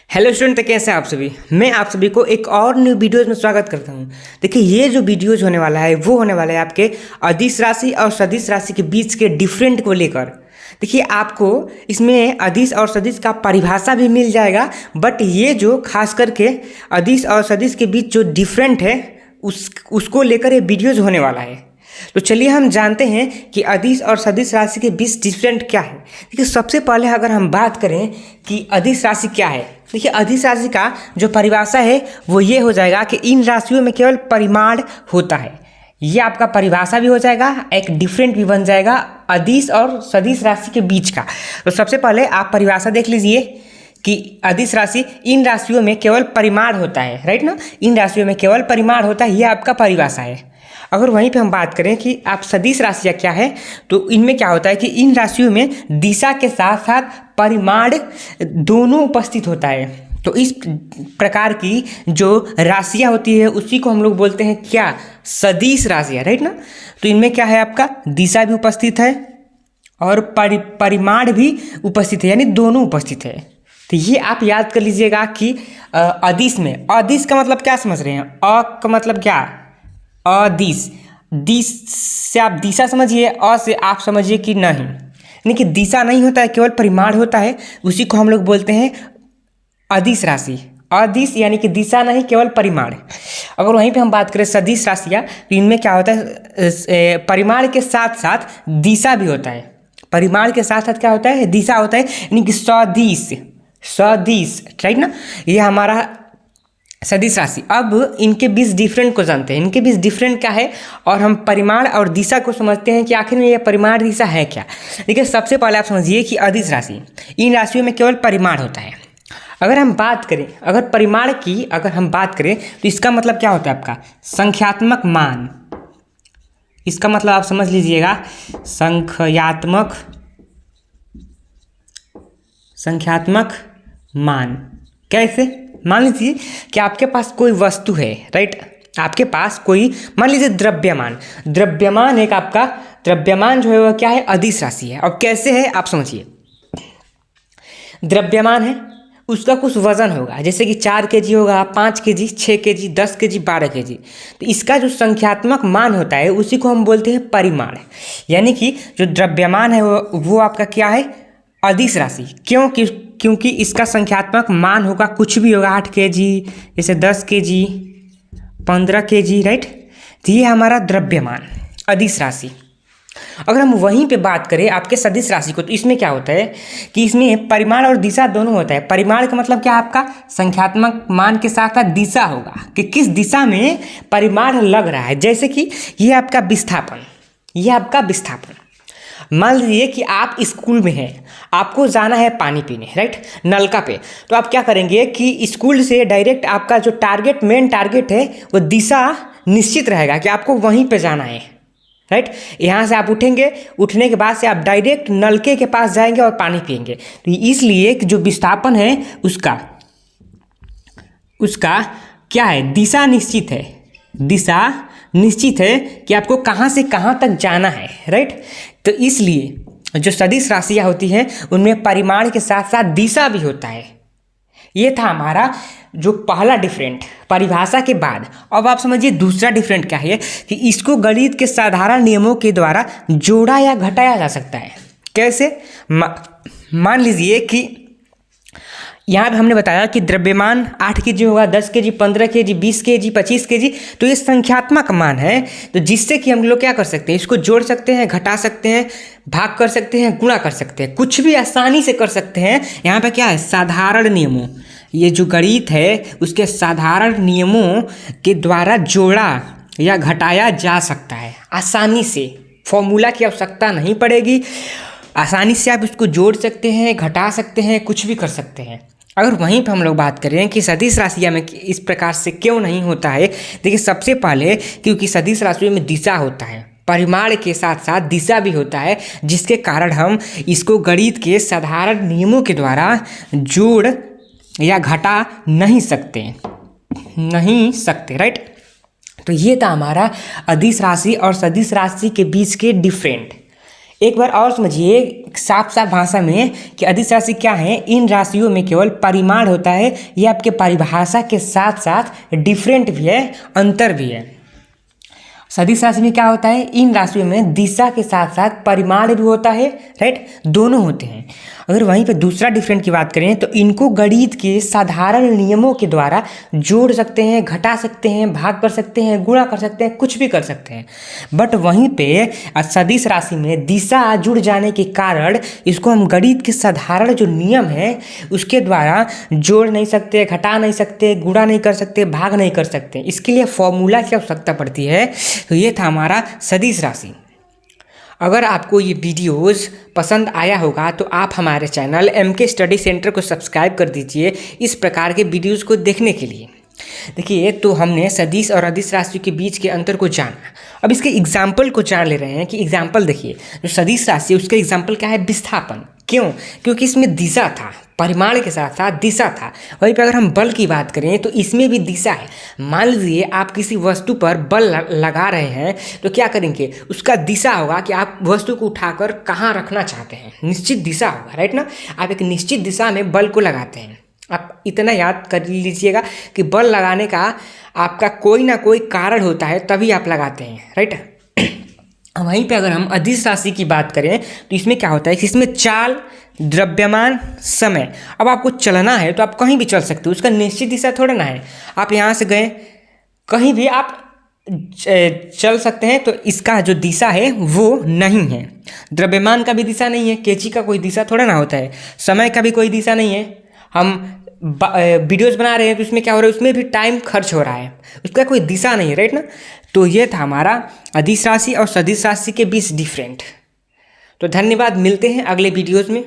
Hello student, तो कैसे हैं आप सभी। मैं आप सभी को एक और न्यू वीडियोज़ में स्वागत करता हूं। देखिए, ये जो वीडियोज़ होने वाला है वो होने वाला है आपके अदिश राशि और सदिश राशि के बीच के डिफरेंट को लेकर। देखिए, आपको इसमें अदिश और सदिश का परिभाषा भी मिल जाएगा, बट ये जो खास करके अदिश और सदिश के बीच जो डिफरेंट है उसको लेकर ये वीडियोज़ होने वाला है। तो चलिए हम जानते हैं कि अदिश और सदिश राशि के बीच डिफरेंट क्या है। देखिए, सबसे पहले अगर हम बात करें कि अदिश राशि क्या है, देखिए अदिश राशि का जो परिभाषा है वो ये हो जाएगा कि इन राशियों में केवल परिमाण होता है। ये आपका परिभाषा भी हो जाएगा, एक डिफरेंट भी बन जाएगा अदिश और सदिश राशि के बीच का। तो सबसे पहले आप परिभाषा देख लीजिए कि अदिश राशि इन राशियों में केवल परिमाण होता है, राइट ना। इन राशियों में केवल परिमाण होता है, ये आपका परिभाषा है। अगर वहीं पे हम बात करें कि आप सदिश राशियाँ क्या है, तो इनमें क्या होता है कि इन राशियों में दिशा के साथ साथ परिमाण दोनों उपस्थित होता है। तो इस प्रकार की जो राशियाँ होती है उसी को हम लोग बोलते हैं क्या, सदिश राशियाँ, राइट ना। तो इनमें क्या है, आपका दिशा भी उपस्थित है और परिमाण भी उपस्थित है, यानी दोनों उपस्थित है। तो ये आप याद कर लीजिएगा कि अदिश में, अदिश का मतलब क्या समझ रहे हैं, अ का मतलब क्या, अदिश। दिश से आप दिशा समझिए, अ से आप समझिए कि नहीं, यानी कि दिशा नहीं होता है, केवल परिमाण होता है, उसी को हम लोग बोलते हैं अदिश राशि। अदिश यानी कि दिशा नहीं, केवल परिमाण। अगर वहीं पे हम बात करें सदिश राशियाँ, तो इनमें क्या होता है, परिमाण के साथ साथ दिशा भी होता है। परिमाण के साथ साथ क्या होता है, दिशा होता है, यानी कि सदिश, सदिश, राइट ना। ये हमारा सदिश राशि। अब इनके बीच डिफरेंट को जानते हैं, इनके बीच डिफरेंट क्या है, और हम परिमाण और दिशा को समझते हैं कि आखिर में ये परिमाण दिशा है क्या। देखिए, सबसे पहले आप समझिए कि अदिश राशि, इन राशियों में केवल परिमाण होता है। अगर हम बात करें, अगर परिमाण की अगर हम बात करें तो इसका मतलब क्या होता है, आपका संख्यात्मक मान। इसका मतलब आप समझ लीजिएगा, संख्यात्मक मान। कैसे, मान लीजिए कि आपके पास कोई वस्तु है, राइट। आपके पास कोई, मान लीजिए द्रव्यमान एक आपका द्रव्यमान जो है वह क्या है, अदिश राशि है। अब कैसे है आप समझिए, द्रव्यमान है, उसका कुछ वजन होगा, जैसे कि 4 kg होगा, 5 kg, 6 kg, 10 kg, 12 kg। तो इसका जो संख्यात्मक मान होता है उसी को हम बोलते हैं परिमाण। यानी कि जो द्रव्यमान है वो आपका क्या है, अदिश राशि। क्योंकि इसका संख्यात्मक मान होगा, कुछ भी होगा, 8 kg, जैसे 10 kg, 15 kg, राइट। तो ये हमारा द्रव्यमान, अदिश राशि। अगर हम वहीं पे बात करें आपके सदिश राशि को, तो इसमें क्या होता है कि इसमें परिमाण और दिशा दोनों होता है। परिमाण का मतलब क्या है, आपका संख्यात्मक मान के साथ साथ दिशा होगा कि किस दिशा में परिमाण लग रहा है। जैसे कि ये आपका विस्थापन, ये आपका विस्थापन। मान लीजिए कि आप स्कूल में हैं, आपको जाना है पानी पीने, राइट, नलका पे। तो आप क्या करेंगे कि स्कूल से डायरेक्ट आपका जो टारगेट, मेन टारगेट है, वो दिशा निश्चित रहेगा कि आपको वहीं पे जाना है, राइट। यहाँ से आप उठेंगे, उठने के बाद से आप डायरेक्ट नलके के पास जाएंगे और पानी पिएंगे। तो इसलिए कि जो विस्थापन है उसका क्या है, दिशा निश्चित है, दिशा निश्चित है कि आपको कहाँ से कहाँ तक जाना है, राइट। तो इसलिए जो सदिश राशियाँ होती हैं उनमें परिमाण के साथ साथ दिशा भी होता है। ये था हमारा जो पहला डिफरेंट परिभाषा के बाद। अब आप समझिए दूसरा डिफरेंट क्या है, कि इसको गणित के साधारण नियमों के द्वारा जोड़ा या घटाया जा सकता है। कैसे, मान लीजिए कि यहाँ पे हमने बताया कि द्रव्यमान 8 kg होगा, 10 kg, 15 kg, 20 kg, 25 kg। तो ये संख्यात्मक मान है, तो जिससे कि हम लोग क्या कर सकते हैं, इसको जोड़ सकते हैं, घटा सकते हैं, भाग कर सकते हैं, गुणा कर सकते हैं, कुछ भी आसानी से कर सकते हैं। यहाँ पे क्या है, साधारण नियमों, ये जो गणित है उसके साधारण नियमों के द्वारा जोड़ा या घटाया जा सकता है आसानी से। फॉर्मूला की आवश्यकता नहीं पड़ेगी, आसानी से आप इसको जोड़ सकते हैं, घटा सकते हैं, कुछ भी कर सकते हैं। अगर वहीं पर हम लोग बात करें कि सदिश राशियाँ में इस प्रकार से क्यों नहीं होता है, देखिए सबसे पहले क्योंकि सदिश राशियों में दिशा होता है, परिमाण के साथ साथ दिशा भी होता है, जिसके कारण हम इसको गणित के साधारण नियमों के द्वारा जोड़ या घटा नहीं सकते, राइट। तो ये था हमारा अदिश राशि और सदिश राशि के बीच के डिफरेंट। एक बार और समझिए साफ साफ भाषा में कि अदिश राशि क्या है। इन राशियों में केवल परिमाण होता है, ये आपके परिभाषा के साथ साथ डिफरेंट भी है, अंतर भी है। सदिश राशि में क्या होता है, इन राशियों में दिशा के साथ साथ परिमाण भी होता है, राइट, दोनों होते हैं। अगर वहीं पे दूसरा डिफरेंट की बात करें तो इनको गणित के साधारण नियमों के द्वारा जोड़ सकते हैं, घटा सकते हैं, भाग कर सकते हैं, गुणा कर सकते हैं, कुछ भी कर सकते हैं। बट वहीं पे सदिश राशि में दिशा जुड़ जाने के कारण इसको हम गणित के साधारण जो नियम है उसके द्वारा जोड़ नहीं सकते, घटा नहीं सकते, गुणा नहीं कर सकते, भाग नहीं कर सकते। इसके लिए फॉर्मूला की आवश्यकता पड़ती है। तो ये था हमारा सदिश राशि। अगर आपको ये वीडियोस पसंद आया होगा तो आप हमारे चैनल MK स्टडी सेंटर को सब्सक्राइब कर दीजिए इस प्रकार के वीडियोस को देखने के लिए। देखिए, तो हमने सदिश और अदिश राशि के बीच के अंतर को जाना। अब इसके एग्जाम्पल को जान ले रहे हैं कि एग्जाम्पल देखिए, जो सदिश राशि है उसका एग्जाम्पल क्या है, विस्थापन। क्यों? क्योंकि इसमें दिशा था, परिमाण के साथ साथ दिशा था। वहीं पर अगर हम बल की बात करें तो इसमें भी दिशा है। मान लीजिए आप किसी वस्तु पर बल लगा रहे हैं तो क्या करेंगे, उसका दिशा होगा कि आप वस्तु को उठाकर कहाँ रखना चाहते हैं, निश्चित दिशा होगा, राइट ना। आप एक निश्चित दिशा में बल को लगाते हैं। आप इतना याद कर लीजिएगा कि बल लगाने का आपका कोई ना कोई कारण होता है, तभी आप लगाते हैं, राइट। वहीं पे अगर हम अदिश राशि की बात करें तो इसमें क्या होता है कि इसमें चाल, द्रव्यमान, समय। अब आपको चलना है तो आप कहीं भी चल सकते हो, उसका निश्चित दिशा थोड़ा ना है। आप यहाँ से गए, कहीं भी आप चल सकते हैं, तो इसका जो दिशा है वो नहीं है। द्रव्यमान का भी दिशा नहीं है, कैंची का कोई दिशा थोड़ा ना होता है। समय का भी कोई दिशा नहीं है। हम वीडियोस बना रहे हैं तो उसमें क्या हो रहा है, उसमें भी टाइम खर्च हो रहा है, उसका कोई दिशा नहीं है, राइट ना। तो ये था हमारा अदिश राशि और सदिश राशि के बीच डिफरेंट। तो धन्यवाद, मिलते हैं अगले वीडियोस में।